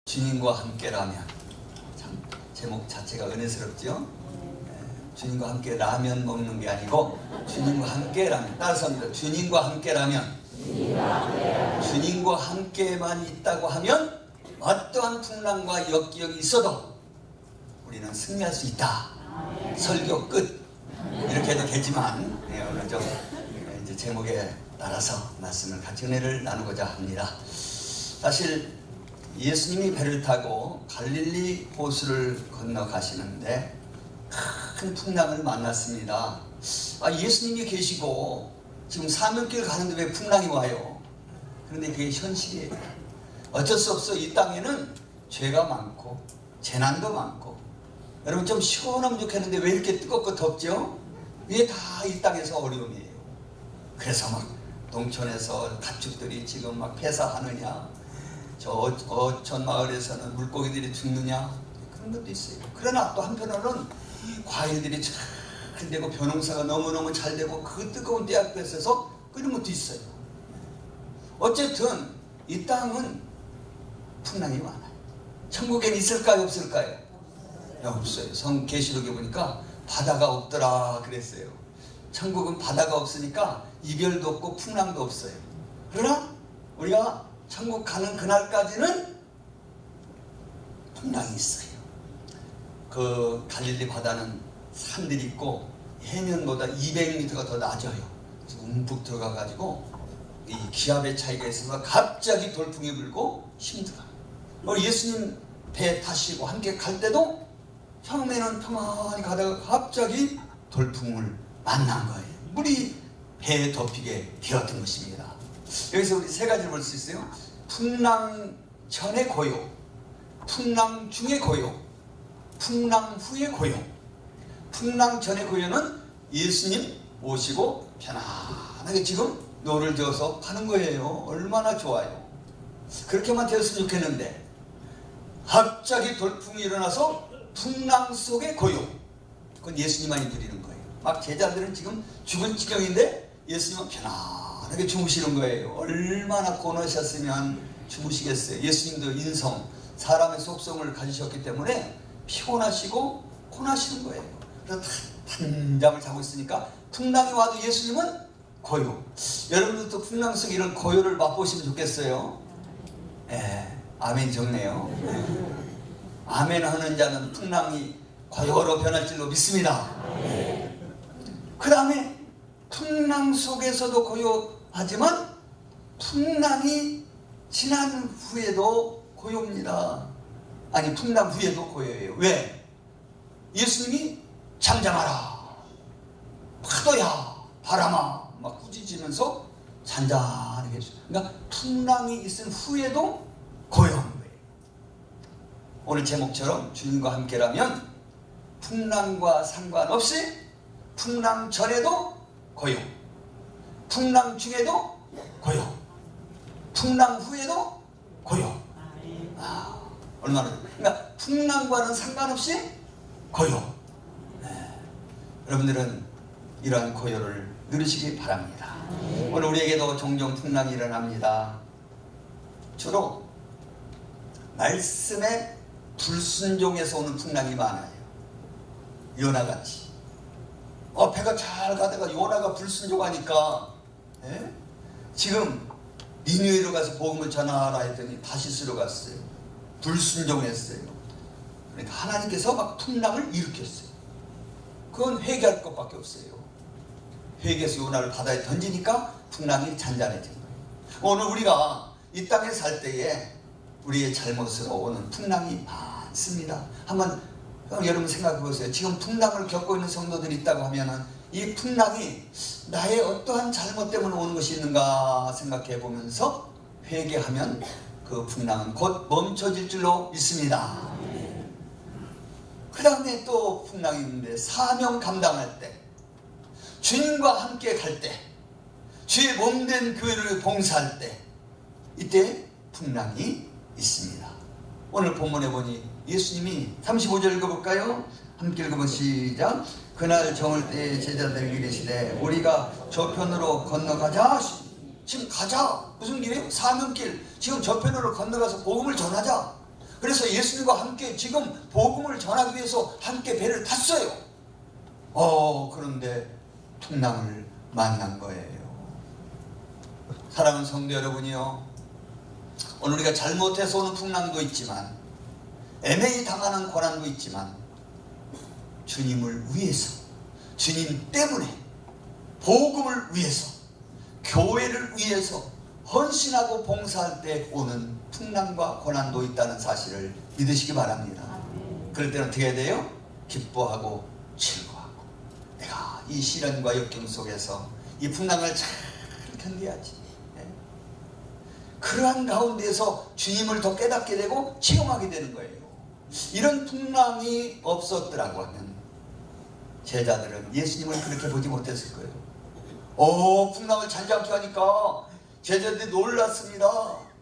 주님과 함께라면. 참 제목 자체가 은혜스럽죠. 주님과 함께 라면 먹는 게 아니고 주님과 함께라면. 따라서 합니다. 주님과 함께라면, 주님과 함께만 있다고 하면 어떠한 풍랑과 역기역이 있어도 우리는 승리할 수 있다. 설교 끝. 이렇게 해도 되지만 오늘 좀 이제 제목에 따라서 말씀을 같이 은혜를 나누고자 합니다. 사실 예수님이 배를 타고 갈릴리 호수를 건너가시는데 큰 풍랑을 만났습니다. 예수님이 계시고 지금 사명길 가는데 왜 풍랑이 와요? 그런데 그게 현실이에요. 어쩔 수 없어. 이 땅에는 죄가 많고 재난도 많고. 여러분 좀 시원하면 좋겠는데 왜 이렇게 뜨겁고 덥죠? 이게 다 이 땅에서 어려움이에요. 그래서 막 농촌에서 가축들이 지금 막 폐사하느냐, 저 어촌 마을에서는 물고기들이 죽느냐, 그런 것도 있어요. 그러나 또 한편으로는 과일들이 잘 되고 벼농사가 너무너무 잘 되고 그 뜨거운 때앞에서 그런 것도 있어요. 어쨌든 이 땅은 풍랑이 많아요. 천국엔 있을까요, 없을까요? 없어요. 계시록에 보니까 바다가 없더라 그랬어요. 천국은 바다가 없으니까 이별도 없고 풍랑도 없어요. 그러나 우리가 천국 가는 그날까지는 풍랑이 있어요. 그 갈릴리 바다는 산들이 있고 해면보다 200m가 더 낮아요. 그래서 움푹 들어가가지고 이 기압의 차이가 있어서 갑자기 돌풍이 불고 힘들어요. 예수님 배 타시고 함께 갈 때도 처음에는 평안히 가다가 갑자기 돌풍을 만난 거예요. 물이 배에 덮이게 되었던 것입니다. 여기서 우리 세 가지를 볼 수 있어요. 풍랑 전의 고요, 풍랑 중의 고요, 풍랑 후의 고요. 풍랑 전의 고요는 예수님 모시고 편안하게 지금 노를 저어서 가는 거예요. 얼마나 좋아요. 그렇게만 되었으면 좋겠는데 갑자기 돌풍이 일어나서 풍랑 속의 고요. 그건 예수님만이 누리는 거예요. 막 제자들은 지금 죽을 지경인데 예수님은 편안하게 주무시는 거예요. 얼마나 고노하셨으면 주무시겠어요. 예수님도 인성, 사람의 속성을 가지셨기 때문에 피곤하시고 고나시는 거예요. 그래서 단잠을 자고 있으니까 풍랑이 와도 예수님은 고요. 여러분들도 풍랑 속에 이런 고요를 맛보시면 좋겠어요. 아멘 적네요. 아멘 하는 자는 풍랑이 고요로 변할 줄로 믿습니다. 그 다음에 풍랑 속에서도 고요하지만 풍랑이 지난 후에도 고요입니다. 아니 풍랑 후에도 고요해요. 왜? 예수님이 잠잠하라, 파도야 바람아 막 꾸짖으면서 잔잔하게 해주세요. 그러니까 풍랑이 있은 후에도 고요한 거예요. 오늘 제목처럼 주님과 함께라면 풍랑과 상관없이 풍랑 전에도 고요, 풍랑 중에도 고요, 풍랑 후에도 고요. 얼마나 그러니까 풍랑과는 상관없이 고요. 여러분들은 이러한 고요를 누리시기 바랍니다. 오늘 우리에게도 종종 풍랑이 일어납니다. 주로 말씀의 불순종에서 오는 풍랑이 많아요. 요나같이. 배가 잘 가다가 요나가 불순종하니까 지금 니느웨로 가서 복음을 전하라 했더니 다시스로 갔어요. 불순종했어요. 그러니까 하나님께서 막 풍랑을 일으켰어요. 그건 회개할 것밖에 없어요. 회개해서 요나를 바다에 던지니까 풍랑이 잔잔해진 거예요. 오늘 우리가 이 땅에 살 때에 우리의 잘못으로 오는 풍랑이 많습니다. 한번 여러분 생각해 보세요. 지금 풍랑을 겪고 있는 성도들이 있다고 하면은 이 풍랑이 나의 어떠한 잘못 때문에 오는 것이 있는가 생각해 보면서 회개하면 그 풍랑은 곧 멈춰질 줄로 믿습니다. 그 다음에 또 풍랑이 있는데 사명 감당할 때, 주님과 함께 갈 때, 주의 몸된 교회를 봉사할 때, 이때 풍랑이 있습니다. 오늘 본문에 보니 예수님이 35절 읽어볼까요? 함께 읽어보면 시작. 그날 저물 때에 제자들에게 이르시되 우리가 저편으로 건너가자. 지금 가자. 무슨 길이에요? 사명길. 지금 저편으로 건너가서 복음을 전하자. 그래서 예수님과 함께 지금 복음을 전하기 위해서 함께 배를 탔어요. 그런데 풍랑을 만난 거예요. 사랑하는 성도 여러분이요, 오늘 우리가 잘못해서 오는 풍랑도 있지만, 애매히 당하는 고난도 있지만, 주님을 위해서, 주님 때문에, 복음을 위해서, 교회를 위해서 헌신하고 봉사할 때 오는 풍랑과 고난도 있다는 사실을 믿으시기 바랍니다. 그럴 때는 어떻게 해야 돼요? 기뻐하고 즐거워하고, 내가 이 시련과 역경 속에서 이 풍랑을 잘 견뎌야지. 그러한 가운데서 주님을 더 깨닫게 되고 체험하게 되는 거예요. 이런 풍랑이 없었더라고 하면 제자들은 예수님을 그렇게 보지 못했을 거예요. 풍랑을 잔잔케 하니까 제자들이 놀랐습니다.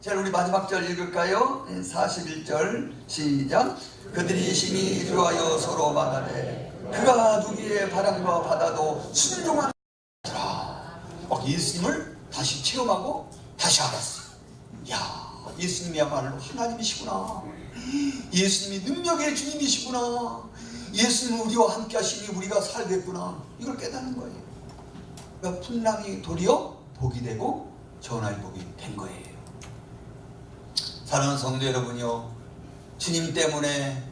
자, 우리 마지막 절 읽을까요? 41절 시작. 그들이 심히 두려워하여 서로 말하되 그가 누구의 바람과 바다도 순종하는 자라. 예수님을 다시 체험하고 다시 알았어요. 야, 예수님이야말로 하나님이시구나. 예수님이 능력의 주님이시구나. 예수님은 우리와 함께 하시니 우리가 살겠구나. 이걸 깨닫는 거예요. 그러니까 풍랑이 도리어 복이 되고 전화의 복이 된 거예요. 사랑하는 성도 여러분이요, 주님 때문에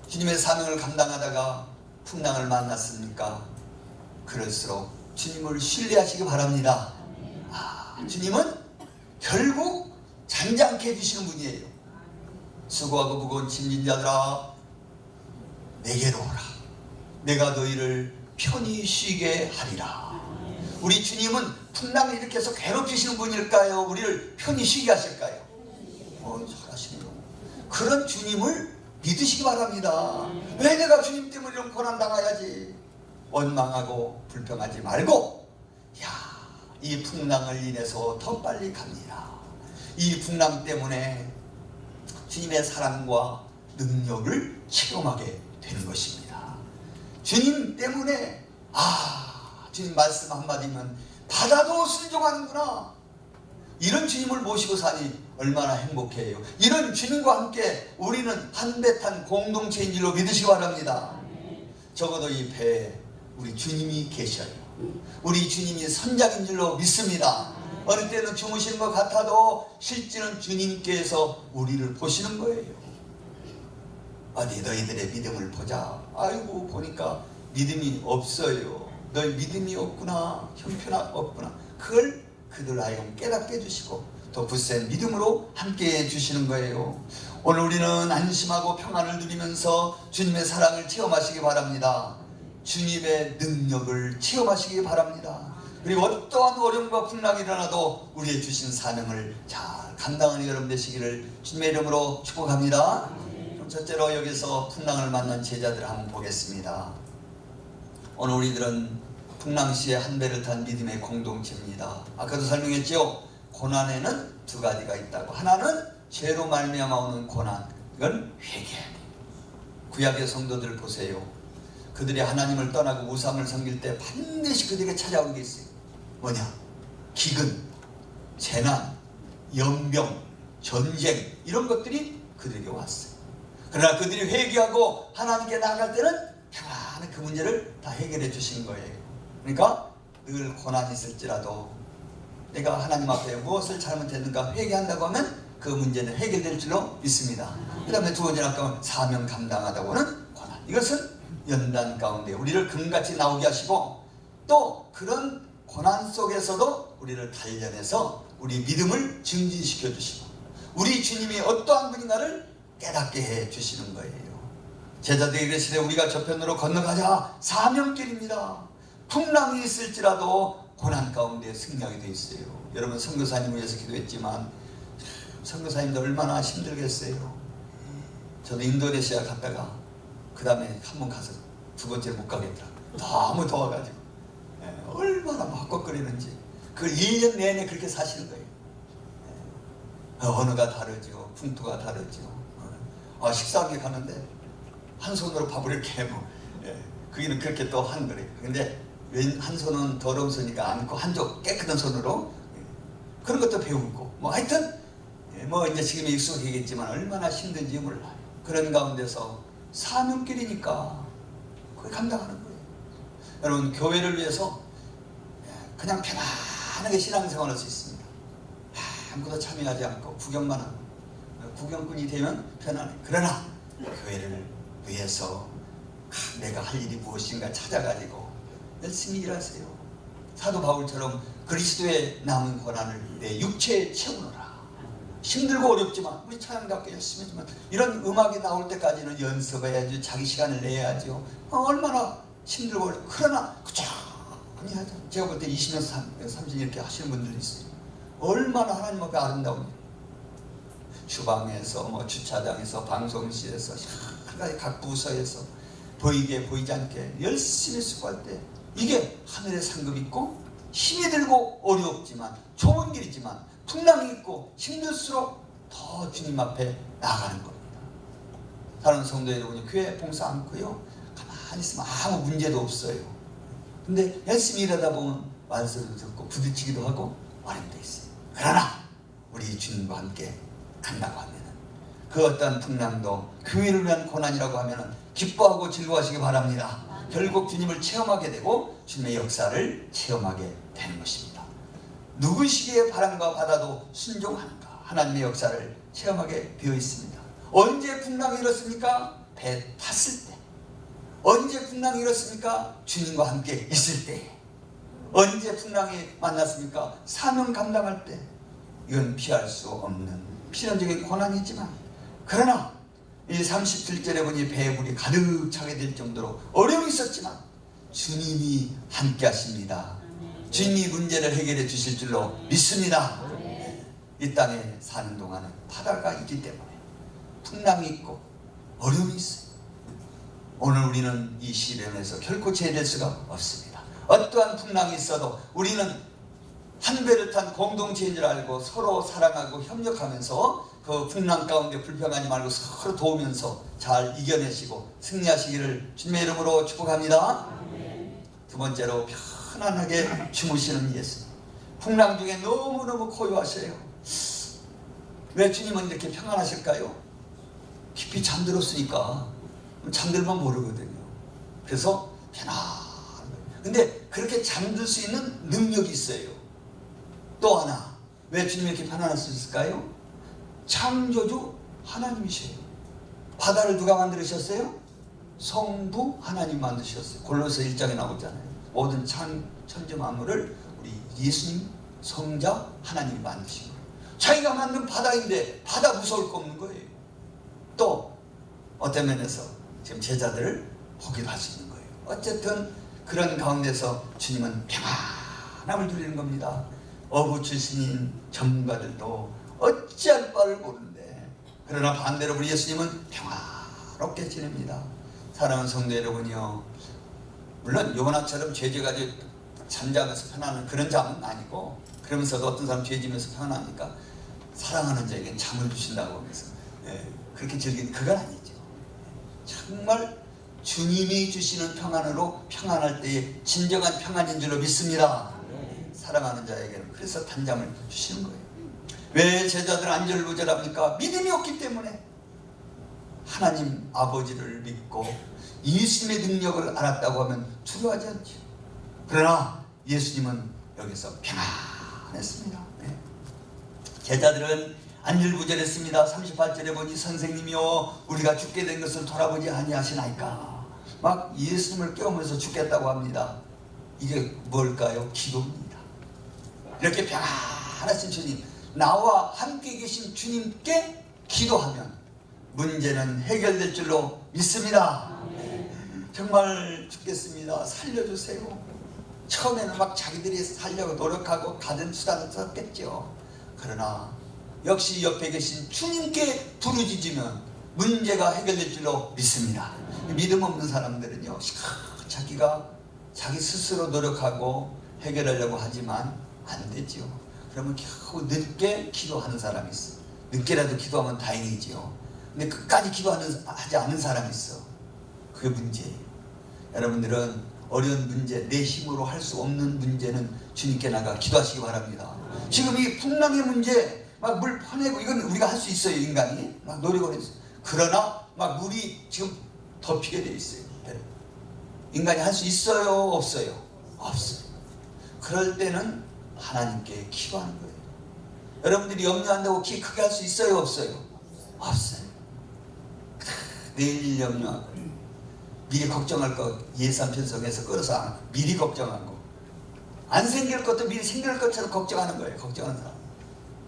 주님의 사명을 감당하다가 풍랑을 만났습니까? 그럴수록 주님을 신뢰하시기 바랍니다. 주님은 결국 잔잔케 해주시는 분이에요. 수고하고 무거운 짐진 자들아, 내게로 오라. 내가 너희를 편히 쉬게 하리라. 우리 주님은 풍랑을 일으켜서 괴롭히시는 분일까요? 우리를 편히 쉬게 하실까요? 잘하시네요. 그런 주님을 믿으시기 바랍니다. 왜 내가 주님 때문에 이런 고난 당해야지? 원망하고 불평하지 말고, 이 풍랑을 인해서 더 빨리 갑니다. 이 풍랑 때문에 주님의 사랑과 능력을 체험하게 되는 것입니다. 주님 때문에 주님 말씀 한마디면 바다도 순종하는구나. 이런 주님을 모시고 사니 얼마나 행복해요. 이런 주님과 함께 우리는 한 배 탄 공동체인 줄로 믿으시기 바랍니다. 적어도 이 배에 우리 주님이 계셔요. 우리 주님이 선장인 줄로 믿습니다. 어느 때는 주무시는 것 같아도 실제는 주님께서 우리를 보시는 거예요. 어디 너희들의 믿음을 보자. 아이고, 보니까 믿음이 없어요. 너희 믿음이 없구나, 형편이 없구나. 그걸 그들 하여금 깨닫게 해주시고 더 굳센 믿음으로 함께 해주시는 거예요. 오늘 우리는 안심하고 평안을 누리면서 주님의 사랑을 체험하시기 바랍니다. 주님의 능력을 체험하시기 바랍니다. 그리고 어떠한 어려움과 풍랑이 일어나도 우리의 주신 사명을 잘 감당하는 여러분 되시기를 주님의 이름으로 축복합니다. 그럼 첫째로 여기서 풍랑을 만난 제자들을 한번 보겠습니다. 오늘 우리들은 풍랑시에 한 배를 탄 믿음의 공동체입니다. 아까도 설명했죠. 고난에는 두 가지가 있다고. 하나는 죄로 말미암아 오는 고난, 이건 회개해야 돼요. 구약의 성도들 보세요. 그들이 하나님을 떠나고 우상을 섬길 때 반드시 그들에게 찾아오는 게 있어요. 뭐냐? 기근, 재난, 연병, 전쟁, 이런 것들이 그들에게 왔어요. 그러나 그들이 회개하고 하나님께 나아갈 때는 평안히 그 문제를 다 해결해 주신 거예요. 그러니까 늘 고난이 있을지라도 내가 하나님 앞에 무엇을 잘못했는가 회개한다고 하면 그 문제는 해결될 줄로 믿습니다. 그 다음에 두 번째는 아까 사명 감당하다고는 고난. 이것은 연단 가운데 우리를 금같이 나오게 하시고 또 그런 고난 속에서도 우리를 단련해서 우리 믿음을 증진시켜 주시고 우리 주님이 어떠한 분인가를 깨닫게 해 주시는 거예요. 제자들이 이르시되 우리가 저편으로 건너가자. 사명길입니다. 풍랑이 있을지라도 고난 가운데 승리하게 되어 있어요. 여러분 선교사님을 위해서 기도했지만 선교사님도 얼마나 힘들겠어요. 저도 인도네시아 갔다가 그 다음에 한 번 가서 두 번째 못 가겠더라. 너무 더워가지고 얼마나 막 꺾거리는지 그걸 1년 내내 그렇게 사시는 거예요. 언어가 다르죠. 풍토가 다르죠. 식사하게 가는데 한 손으로 밥을 이렇게 그게는 그렇게 또 하는 거래요. 근데 한 손은 더러운 손이니까 안고 한쪽 깨끗한 손으로 그런 것도 배우고 뭐 하여튼 뭐 이제 지금 익숙해겠지만 얼마나 힘든지 몰라요. 그런 가운데서 사명길이니까 그걸 감당하는 거예요. 여러분, 교회를 위해서 그냥 편안하게 신앙생활 할 수 있습니다. 아무것도 참여하지 않고 구경만 하고, 구경꾼이 되면 편안해. 그러나 교회를 위해서 내가 할 일이 무엇인가 찾아가지고 열심히 일하세요. 사도 바울처럼 그리스도의 남은 고난을 내 육체에 채우노라. 힘들고 어렵지만 우리 찬양답게 열심히 했지만 이런 음악이 나올 때까지는 연습해야지, 자기 시간을 내야죠. 얼마나 힘들고 어렵고, 그러나 꾸준히 하죠. 제가 볼 때 20년, 30년 이렇게 하시는 분들이 있어요. 얼마나 하나님 앞에 아름다운 주방에서, 뭐 주차장에서, 방송실에서, 각 부서에서 보이게 보이지 않게 열심히 수고할 때 이게 하늘의 상급이 있고 힘이 들고 어렵지만 좋은 길이지만 풍랑이 있고 힘들수록 더 주님 앞에 나아가는 겁니다. 다른 성도 여러분이 교회 봉사 않고요, 가만히 있으면 아무 문제도 없어요. 근데 열심히 일하다 보면 말소리도 듣고 부딪히기도 하고 어려움도 있어요. 그러나 우리 주님과 함께 간다고 하면은 그 어떤 풍랑도 교회를 위한 고난이라고 하면은 기뻐하고 즐거워하시기 바랍니다. 결국 주님을 체험하게 되고 주님의 역사를 체험하게 되는 것입니다. 누구시기에 바람과 바다도 순종하는가, 하나님의 역사를 체험하게 되어 있습니다. 언제 풍랑이 일었습니까? 배 탔을 때. 언제 풍랑이 일었습니까? 주님과 함께 있을 때. 언제 풍랑이 만났습니까? 사명 감당할 때. 이건 피할 수 없는 필연적인 고난이지만, 그러나 이 37절에 보니 배불이 가득 차게 될 정도로 어려움이 있었지만 주님이 함께 하십니다. 주님이 문제를 해결해 주실 줄로 믿습니다. 이 땅에 사는 동안은 바다가 있기 때문에 풍랑이 있고 어려움이 있어요. 오늘 우리는 이 시련에서 결코 제외될 수가 없습니다. 어떠한 풍랑이 있어도 우리는 한 배를 탄 공동체인 줄 알고 서로 사랑하고 협력하면서 그 풍랑 가운데 불평하지 말고 서로 도우면서 잘 이겨내시고 승리하시기를 주님의 이름으로 축복합니다. 두 번째로 편안하게 주무시는 예수님. 풍랑 중에 너무너무 고요하셔요. 왜 주님은 이렇게 평안하실까요? 깊이 잠들었으니까. 잠들만 모르거든요. 그래서 편안해요. 근데 그렇게 잠들 수 있는 능력이 있어요. 또 하나, 왜 주님이 이렇게 편안할 수 있을까요? 창조주 하나님이세요. 바다를 누가 만드셨어요? 성부 하나님 만드셨어요. 골로새 1장에 나오잖아요. 모든 천지 만물을 우리 예수님 성자 하나님이 만드신 거예요. 자기가 만든 바다인데 바다 무서울 거 없는 거예요. 또 어떤 면에서 지금 제자들을 보기도 할 수 있는 거예요. 어쨌든 그런 가운데서 주님은 평안함을 누리는 겁니다. 어부 출신인 전문가들도 어찌할 바를 모르는데, 그러나 반대로 우리 예수님은 평화롭게 지냅니다. 사랑하는 성도 여러분이요, 물론 요나처럼 죄져가지고 잠자면서 편안한 그런 잠은 아니고, 그러면서도 어떤 사람 죄지면서 편안하니까 사랑하는 자에게는 잠을 주신다고 하면서 그렇게 즐기는, 그건 아니죠. 정말 주님이 주시는 평안으로 평안할 때에 진정한 평안인 줄로 믿습니다. 사랑하는 자에게는. 그래서 단잠을 주시는 거예요. 왜 제자들 안절부절합니까? 믿음이 없기 때문에. 하나님 아버지를 믿고 예수님의 능력을 알았다고 하면 두려워하지 않죠. 그러나 예수님은 여기서 평안했습니다. 제자들은 안절부절했습니다. 38절에 보니 선생님이여 우리가 죽게 된 것을 돌아보지 아니하시나이까. 막 예수님을 깨우면서 죽겠다고 합니다. 이게 뭘까요? 기도입니다. 이렇게 평안하신 주님, 나와 함께 계신 주님께 기도하면 문제는 해결될 줄로 믿습니다. 정말 죽겠습니다. 살려주세요. 처음에는 막 자기들이 살려고 노력하고 가진 수단을 썼겠죠. 그러나 역시 옆에 계신 주님께 부르짖으면 문제가 해결될 줄로 믿습니다. 믿음 없는 사람들은요, 자기가 자기 스스로 노력하고 해결하려고 하지만 안 되죠. 그러면 겨우 늦게 기도하는 사람이 있어. 늦게라도 기도하면 다행이지요. 근데 끝까지 기도하지 않는 사람이 있어. 그게 문제예요. 여러분들은 어려운 문제, 내 힘으로 할 수 없는 문제는 주님께 나가 기도하시기 바랍니다. 지금 이 풍랑의 문제, 막 물 퍼내고 이건 우리가 할 수 있어요. 인간이 막 노력을 해서. 그러나 막 물이 지금 덮이게 돼 있어요. 인간이 할 수 있어요? 없어요? 없어요. 그럴 때는 하나님께 기도하는 거예요. 여러분들이 염려한다고 키 크게 할 수 있어요? 없어요? 없어요. 내일 염려하고 미리 걱정할 거 예산 편성해서 끌어서 미리 걱정하고 안 생길 것도 미리 생길 것처럼 걱정하는 거예요. 걱정하는 사람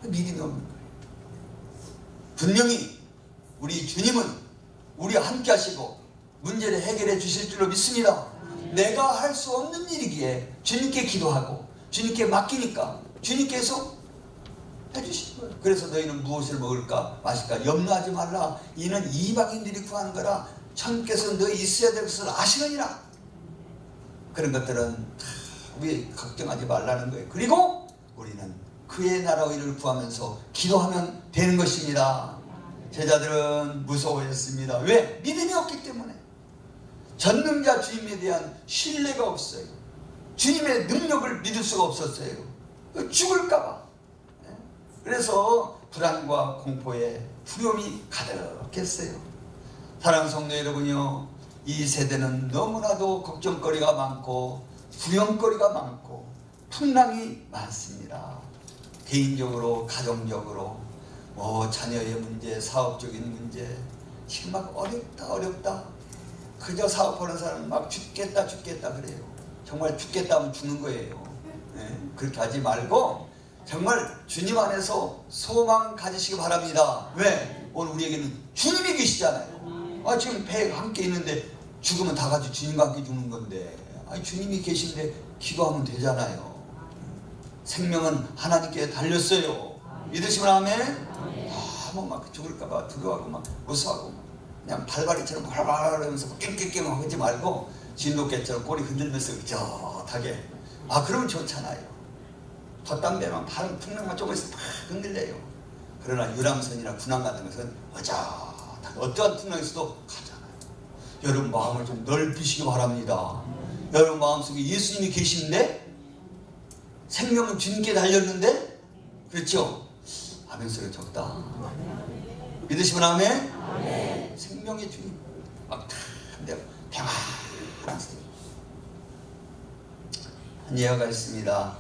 믿음이 없는 거예요. 분명히 우리 주님은 우리와 함께 하시고 문제를 해결해 주실 줄로 믿습니다. 내가 할 수 없는 일이기에 주님께 기도하고 주님께 맡기니까 주님께서 해주시는 거예요. 그래서 너희는 무엇을 먹을까 마실까 염려하지 말라. 이는 이방인들이 구하는 거라. 주님께서 너희 있어야 될 것을 아시느니라. 그런 것들은 우리 걱정하지 말라는 거예요. 그리고 우리는 그의 나라의 일을 구하면서 기도하면 되는 것입니다. 제자들은 무서워했습니다. 왜? 믿음이 없기 때문에. 전능자 주님에 대한 신뢰가 없어요. 주님의 능력을 믿을 수가 없었어요. 죽을까봐. 그래서 불안과 공포에 두려움이 가득했어요. 사랑하는 성도 여러분요, 이 세대는 너무나도 걱정거리가 많고 두려움거리가 많고 풍랑이 많습니다. 개인적으로, 가정적으로, 자녀의 문제, 사업적인 문제, 지금 막 어렵다. 그저 사업하는 사람은 막 죽겠다 그래요. 정말 죽겠다 하면 죽는 거예요. 그렇게 하지 말고 정말 주님 안에서 소망 가지시기 바랍니다. 왜? 오늘 우리에게는 주님이 계시잖아요. 지금 배에 함께 있는데 죽으면 다 같이 주님과 함께 죽는 건데, 주님이 계신데 기도하면 되잖아요. 생명은 하나님께 달렸어요. 믿으시면 아멘? 막 죽을까봐 두려워하고 막 무서워하고 그냥 발발이처럼 활발활 하면서 깽깽깽 하지 말고 진돗개처럼 꼬리 흔들면서 의젓하게. 그러면 좋잖아요. 덧담배만 바로 풍랑만 조금 있으면 팍 흔들려요. 그러나 유람선이나 군함 같은 것은 의젓하게 어떠한 풍랑이 있어도 가잖아요. 여러분 마음을 좀 넓히시기 바랍니다. 여러분 마음속에 예수님이 계신데 생명은 주님께 달렸는데, 그렇죠? 아멘 소리 적다. 믿으시면 아멘? 생명의 주님 막 평안하세요. 한 예화가 있습니다.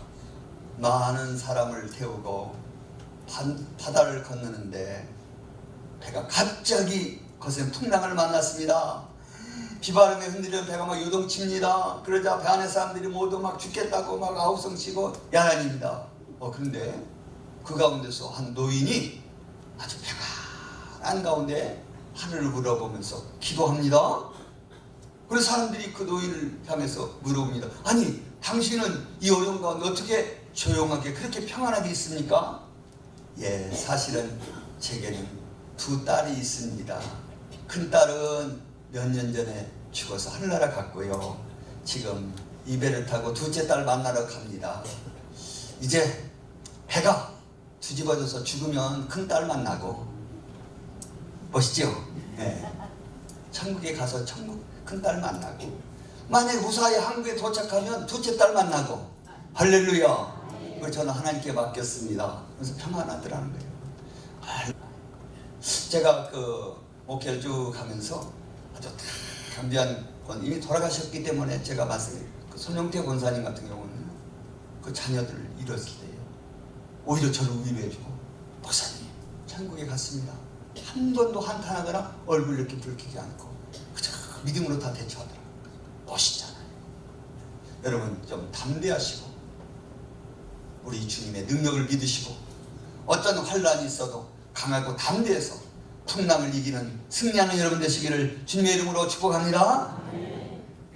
많은 사람을 태우고 바다를 건너는데 배가 갑자기 거센 풍랑을 만났습니다. 비바람에 흔들리는 배가 막 요동칩니다. 그러자 배 안에 사람들이 모두 막 죽겠다고 막 아우성 치고 야단입니다. 그런데 그 가운데서 한 노인이 아주 평안한 가운데 하늘을 물어보면서 기도합니다. 그래서 사람들이 그 노인을 향해서 물어봅니다. 아니, 당신은 이 어려운 가운데 어떻게 조용하게 그렇게 평안하게 있습니까? 예, 사실은 제게는 두 딸이 있습니다. 큰 딸은 몇 년 전에 죽어서 하늘나라 갔고요. 지금 이 배를 타고 둘째 딸 만나러 갑니다. 이제 배가 뒤집어져서 죽으면 큰 딸 만나고, 멋있죠? 네. 천국에 가서 큰 딸 만나고, 만약 무사히 한국에 도착하면 둘째 딸 만나고, 할렐루야. 그걸 저는 하나님께 맡겼습니다. 그래서 평안하더라는 거예요. 제가 목회를 쭉 하면서 아주 강비한 분, 이미 돌아가셨기 때문에 제가 봤어요. 손용태 권사님 같은 경우는 그 자녀들을 잃었을 때요, 오히려 저를 위로해주고, 목사님 천국에 갔습니다. 한 번도 한탄하거나 얼굴 이렇게 붉히지 않고 그저 믿음으로 다 대처하더라고요. 멋있잖아요. 여러분 좀 담대하시고 우리 주님의 능력을 믿으시고 어떤 환란이 있어도 강하고 담대해서 풍랑을 이기는 승리하는 여러분 되시기를 주님의 이름으로 축복합니다.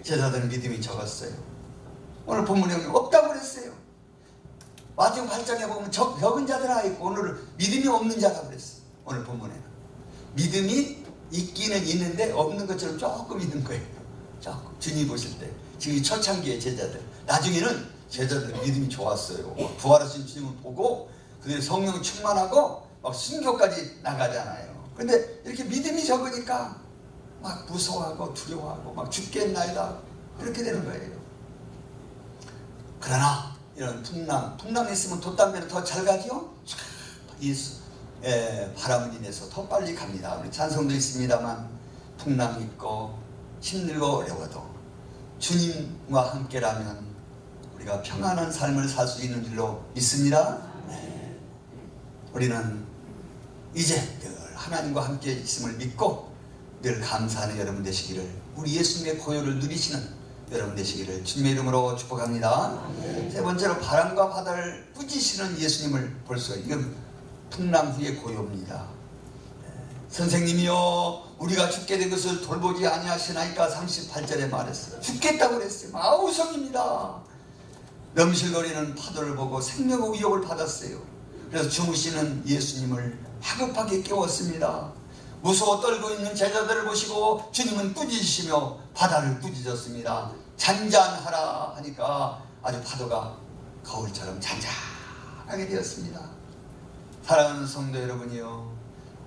제자들은 믿음이 적었어요. 오늘 본문에 없다고 그랬어요. 마태복음 8장에 보면 적은 자들아 있고 오늘 믿음이 없는 자가 그랬어요. 오늘 본문에는 믿음이 있기는 있는데 없는 것처럼 조금 있는 거예요. 조금. 주님 보실 때 지금 이 초창기의 제자들, 나중에는 제자들 믿음이 좋았어요. 부활하신 주님을 보고 그들이 성령 충만하고 막 순교까지 나가잖아요. 근데 이렇게 믿음이 적으니까 막 무서워하고 두려워하고 막 죽겠나이다 이렇게 되는 거예요. 그러나 이런 풍랑이 있으면 돛담배는 더 잘 가지요? 이 바람을 인해서 더 빨리 갑니다. 우리 찬송도 있습니다만 풍랑 있고 힘들고 어려워도 주님과 함께라면 우리가 평안한 삶을 살 수 있는 줄로 믿습니다. 네. 우리는 이제 늘 하나님과 함께 있음을 믿고 늘 감사하는 여러분 되시기를, 우리 예수님의 고요를 누리시는 여러분 되시기를 주님의 이름으로 축복합니다. 세 번째로 바람과 바다를 꾸짖으시는 예수님을 볼 수가 있어요. 이건 풍랑 후의 고요입니다. 선생님이요 우리가 죽게 된 것을 돌보지 아니하시나이까 38절에 말했어요. 죽겠다고 그랬어요. 아우성입니다. 넘실거리는 파도를 보고 생명의 위협을 받았어요. 그래서 주무시는 예수님을 하급하게 깨웠습니다. 무서워 떨고 있는 제자들을 보시고 주님은 꾸짖으시며 바다를 꾸짖었습니다. 잔잔하라 하니까 아주 파도가 거울처럼 잔잔하게 되었습니다. 사랑하는 성도 여러분이요,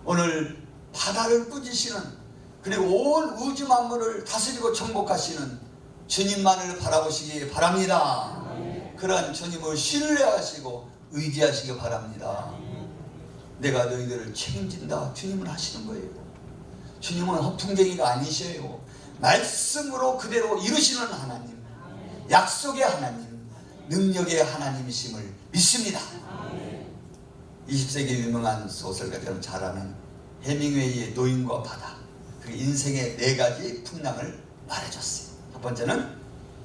오늘 바다를 꾸짖으시는, 그리고 온 우주 만물을 다스리고 정복하시는 주님만을 바라보시기 바랍니다. 그러한 주님을 신뢰하시고 의지하시기 바랍니다. 내가 너희들을 책임진다, 주님은 하시는 거예요. 주님은 허풍쟁이가 아니셔요. 말씀으로 그대로 이루시는 하나님, 약속의 하나님, 능력의 하나님이심을 믿습니다. 20세기 유명한 소설가 여러분 잘 아는 해밍웨이의 노인과 바다, 그 인생의 4가지 풍랑을 말해줬어요. 첫 번째는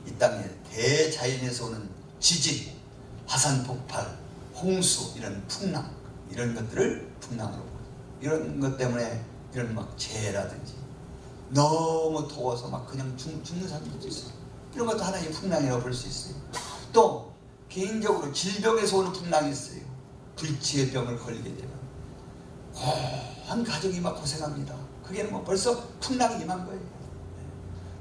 이 땅에 대자연에서 오는 지진, 화산 폭발, 홍수, 이런 풍랑, 이런 것들을 풍랑으로, 이런 것 때문에 이런 막 재해라든지 너무 더워서 막 그냥 죽는 사람들도 있어요. 이런 것도 하나의 풍랑이라고 볼 수 있어요. 또 개인적으로 질병에서 오는 풍랑이 있어요. 불치의 병을 걸리게 되면 온 가족이 막 고생합니다. 그게 뭐 벌써 풍랑이 임한 거예요.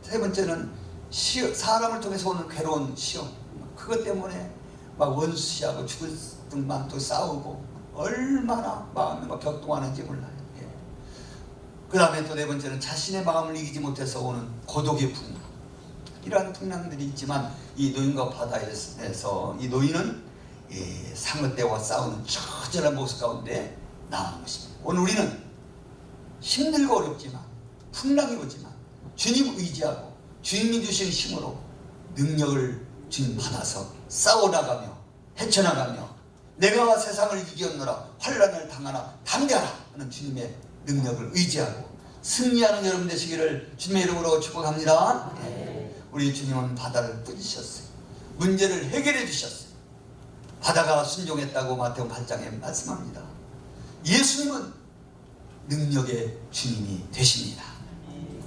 세 번째는 사람을 통해서 오는 괴로운 시험, 그것 때문에 막 원수시하고 죽을 듯만 또 싸우고 얼마나 마음이 막 격동하는지 몰라요. 그 다음에 또 네 번째는 자신의 마음을 이기지 못해서 오는 고독의 풍랑, 이러한 풍랑들이 있지만 이 노인과 바다에서 이 노인은 상어떼와 싸우는 처절한 모습 가운데 나온 것입니다. 오늘 우리는 힘들고 어렵지만, 풍랑이 오지만 주님 의지하고 주님이 주신 힘으로 능력을 주님 받아서 싸워나가며 헤쳐나가며 내가 세상을 이겼노라, 환난을 당하나 담대하라 하는 주님의 능력을 의지하고 승리하는 여러분 되시기를 주님의 이름으로 축복합니다. 우리 주님은 바다를 꾸짖으셨어요. 문제를 해결해 주셨어요. 바다가 순종했다고 마태복음 8장에 말씀합니다. 예수님은 능력의 주님이 되십니다.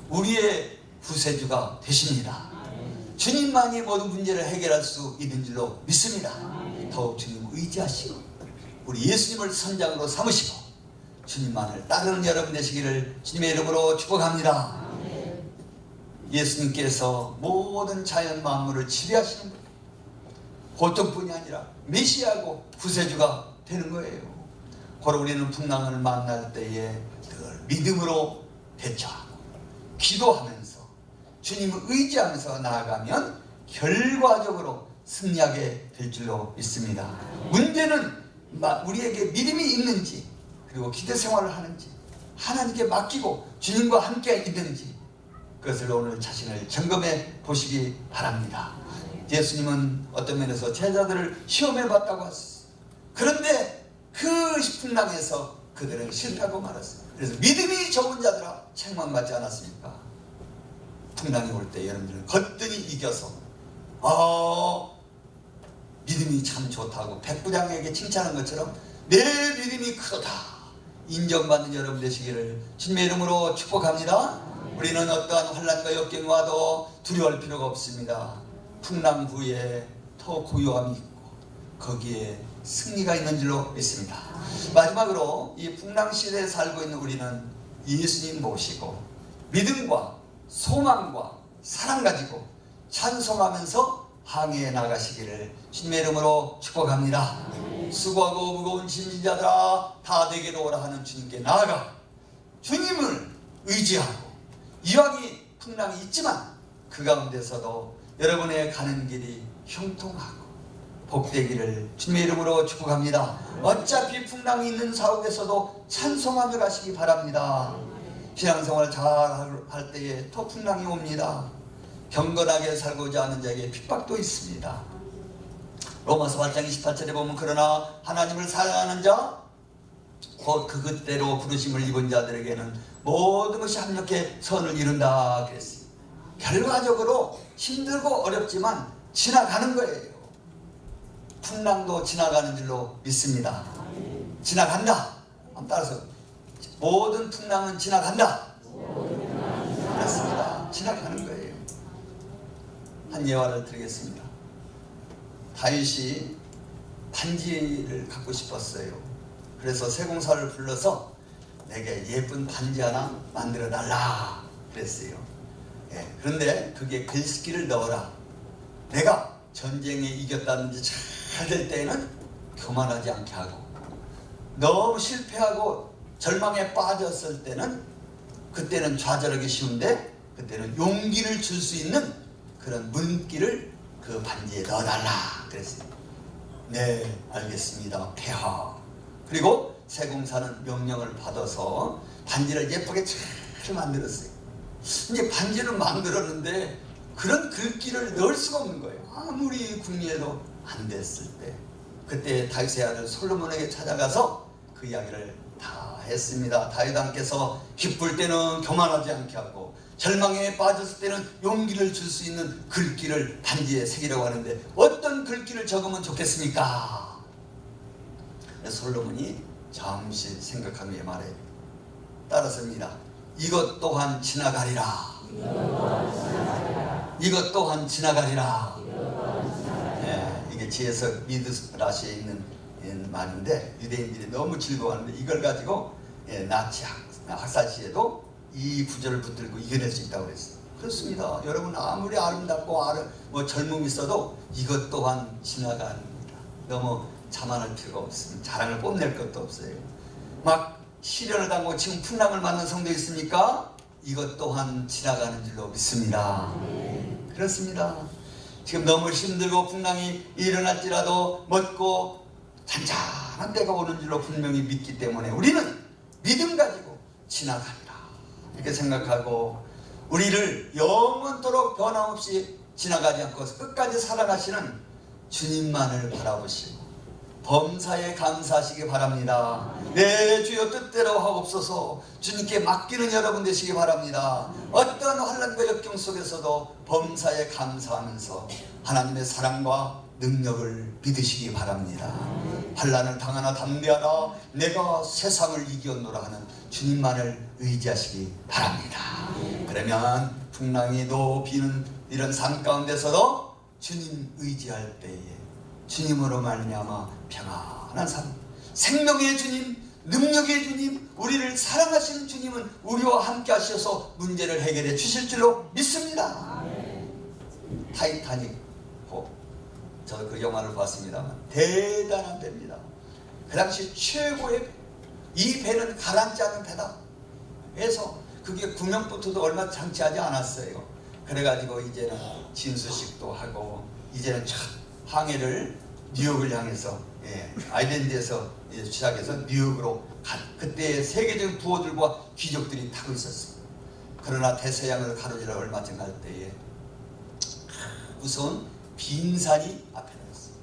우리의 구세주가 되십니다. 주님만이 모든 문제를 해결할 수 있는 줄로 믿습니다. 더욱 주님을 의지하시고 우리 예수님을 선장으로 삼으시고 주님만을 따르는 여러분 되시기를 주님의 이름으로 축복합니다. 예수님께서 모든 자연 만물을 지배하시는 거예요. 고통뿐이 아니라 메시아고 구세주가 되는 거예요. 바로 우리는 풍랑을 만날 때에 늘 믿음으로 대처하고 기도하면서 주님을 의지하면서 나아가면 결과적으로 승리하게 될 줄로 믿습니다. 문제는 우리에게 믿음이 있는지, 그리고 기도 생활을 하는지, 하나님께 맡기고 주님과 함께 있는지, 그것을 오늘 자신을 점검해 보시기 바랍니다. 예수님은 어떤 면에서 제자들을 시험해 봤다고 하셨어요. 그런데 그 풍랑에서 그들은 실패하고 말았어요. 그래서 믿음이 적은 자들아 책망받지 않았습니까? 풍랑이 올 때 여러분들은 거뜬히 이겨서 믿음이 참 좋다고 백부장에게 칭찬한 것처럼 내 믿음이 크다 인정받는 여러분 되시기를 주님의 이름으로 축복합니다. 우리는 어떠한 환난과 역경이 와도 두려워할 필요가 없습니다. 풍랑 후에 더 고요함이 있고 거기에 승리가 있는 줄로 믿습니다. 마지막으로 이 풍랑 시대에 살고 있는 우리는 예수님 모시고 믿음과 소망과 사랑 가지고 찬송하면서 항해에 나가시기를 주님의 이름으로 축복합니다. 수고하고 무거운 짐진 자들아 다 내게로 오라 하는 주님께 나아가 주님을 의지하고, 이왕이 풍랑이 있지만 그 가운데서도 여러분의 가는 길이 형통하고 복되기를 주님의 이름으로 축복합니다. 어차피 풍랑이 있는 사옥에서도 찬송하며 가시기 바랍니다. 신앙생활 잘 할 때에 또 풍랑이 옵니다. 경건하게 살고자 하는 자에게 핍박도 있습니다. 로마서 8장 28절에 보면 그러나 하나님을 사랑하는 자 곧 그것대로 부르심을 입은 자들에게는 모든 것이 합력해 선을 이룬다 그랬어요. 결과적으로 힘들고 어렵지만 지나가는 거예요. 풍랑도 지나가는 줄로 믿습니다. 지나간다. 따라서 모든 풍랑은 지나간다. 그렇습니다. 지나가는 거예요. 한 예화를 드리겠습니다. 다윗이 반지를 갖고 싶었어요. 그래서 세공사를 불러서 내게 예쁜 반지 하나 만들어 달라 그랬어요. 그런데 그게 글씨를 넣어라. 내가 전쟁에 이겼다든지 잘 될 때에는 교만하지 않게 하고, 너무 실패하고 절망에 빠졌을 때는 그때는 좌절하기 쉬운데 그때는 용기를 줄 수 있는 그런 문기를 그 반지에 넣어달라 그랬어요. 네, 알겠습니다. 폐하. 그리고 세공사는 명령을 받아서 반지를 예쁘게 잘 만들었어요. 이제 반지는 만들었는데 그런 글귀를 넣을 수가 없는 거예요. 아무리 궁리해도 안 됐을 때, 그때 다윗의 아들 솔로몬에게 찾아가서 그 이야기를 다 했습니다. 다윗 왕께서 기쁠 때는 교만하지 않게 하고 절망에 빠졌을 때는 용기를 줄 수 있는 글귀를 반지에 새기라고 하는데 어떤 글귀를 적으면 좋겠습니까? 솔로몬이 잠시 생각한 후에 말해 따랐습니다. 이것 또한 지나가리라. 이것 또한 지나가리라. 이게 지혜석 미드라시에 있는 말인데 유대인들이 너무 즐거워하는데 이걸 가지고 나치 학사시에도 이 구절을 붙들고 이겨낼 수 있다고 그랬어요. 그렇습니다. 여러분 아무리 아름답고 젊음이 있어도 이것 또한 지나갑니다. 너무 자만할 필요가 없습니다. 자랑을 뽐낼 것도 없어요. 막 시련을 당하고 지금 풍랑을 맞는 성도 있습니까? 이것 또한 지나가는 줄로 믿습니다. 그렇습니다. 지금 너무 힘들고 풍랑이 일어날지라도 멎고 잔잔한 때가 오는 줄로 분명히 믿기 때문에 우리는 믿음 가지고 지나간다 이렇게 생각하고, 우리를 영원토록 변함없이 지나가지 않고 끝까지 살아가시는 주님만을 바라보시고 범사에 감사하시기 바랍니다. 내 주여 뜻대로 하옵소서. 주님께 맡기는 여러분 되시기 바랍니다. 어떤 환난과 역경 속에서도 범사에 감사하면서 하나님의 사랑과 능력을 믿으시기 바랍니다. 환난을 당하나 담대하라. 내가 세상을 이겼노라 하는 주님만을 의지하시기 바랍니다. 그러면 풍랑이도 비는 이런 삶 가운데서도 주님 의지할 때에 주님으로 말미암아 평안한 삶, 생명의 주님, 능력의 주님, 우리를 사랑하시는 주님은 우리와 함께 하셔서 문제를 해결해 주실 줄로 믿습니다. 타이타닉 호, 저도 그 영화를 봤습니다만 대단한 배입니다. 그 당시 최고의 배. 이 배는 가라앉지 않는 배다 해서 그게 구명보트도 얼마 장치하지 않았어요. 그래가지고 이제는 진수식도 하고 이제는 첫 항해를 뉴욕을 향해서 아일랜드에서 시작해서 뉴욕으로 간, 그때 세계적인 부호들과 귀족들이 타고 있었어요. 그러나 대서양을 가로질러 얼마 전 갈 때에 무서운 빙산이 앞에 나왔어요.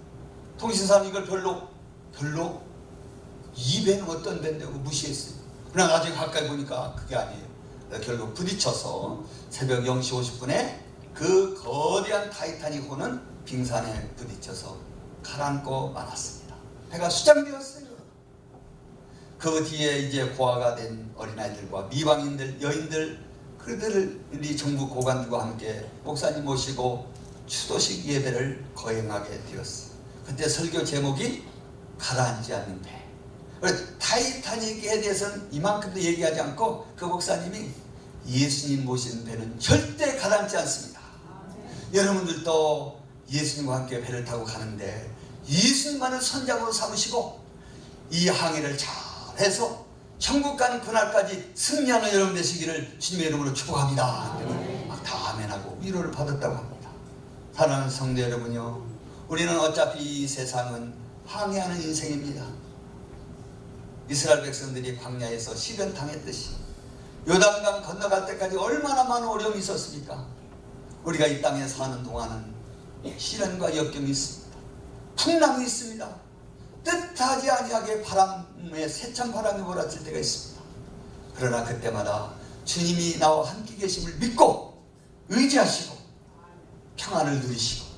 통신사는 이걸 별로 이 배는 어떤 배인데고 무시했어요. 그러나 나중에 가까이 보니까 그게 아니에요. 결국 부딪혀서 새벽 0시 50분에 그 거대한 타이타닉호는 빙산에 부딪혀서 가라앉고 말았습니다. 배가 수장되었어요. 그 뒤에 이제 고아가 된 어린아이들과 미방인들, 여인들, 그들이 정부 고관들과 함께 목사님 모시고 추도식 예배를 거행하게 되었어요. 그때 설교 제목이 가라앉지 않는 배. 타이타닉에 대해서는 이만큼도 얘기하지 않고 그 목사님이 예수님 모시는 배는 절대 가라앉지 않습니다. 여러분들도 예수님과 함께 배를 타고 가는데 예수님만을 선장으로 삼으시고 이 항해를 잘해서 천국 가는 그날까지 승리하는 여러분 되시기를 주님의 이름으로 축복합니다. 막 다 아멘하고 위로를 받았다고 합니다. 사랑하는 성도 여러분요, 우리는 어차피 이 세상은 항해하는 인생입니다. 이스라엘 백성들이 광야에서 시련당했듯이 요단강 건너갈 때까지 얼마나 많은 어려움이 있었습니까? 우리가 이 땅에 사는 동안은 시련과 역경이 있습니다. 풍랑이 있습니다. 뜻하지 아니하게 바람에 세찬 바람이 몰아칠 때가 있습니다. 그러나 그때마다 주님이 나와 함께 계심을 믿고 의지하시고 평안을 누리시고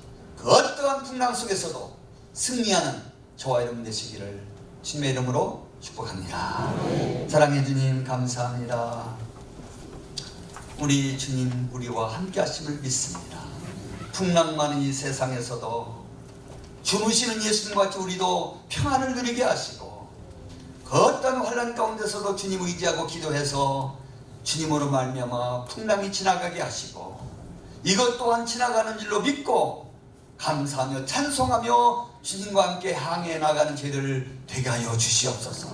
그 어떠한 풍랑 속에서도 승리하는 저와 여러분 되시기를 주님의 이름으로 축복합니다. 사랑해 주님 감사합니다. 우리 주님 우리와 함께 하심을 믿습니다. 풍랑 많은 이 세상에서도 주무시는 예수님과 같이 우리도 평안을 누리게 하시고 그 어떤 환난 가운데서도 주님 의지하고 기도해서 주님으로 말미암아 풍랑이 지나가게 하시고 이것 또한 지나가는 줄로 믿고 감사하며 찬송하며 주님과 함께 항해 나가는 저희들 되게 하여 주시옵소서.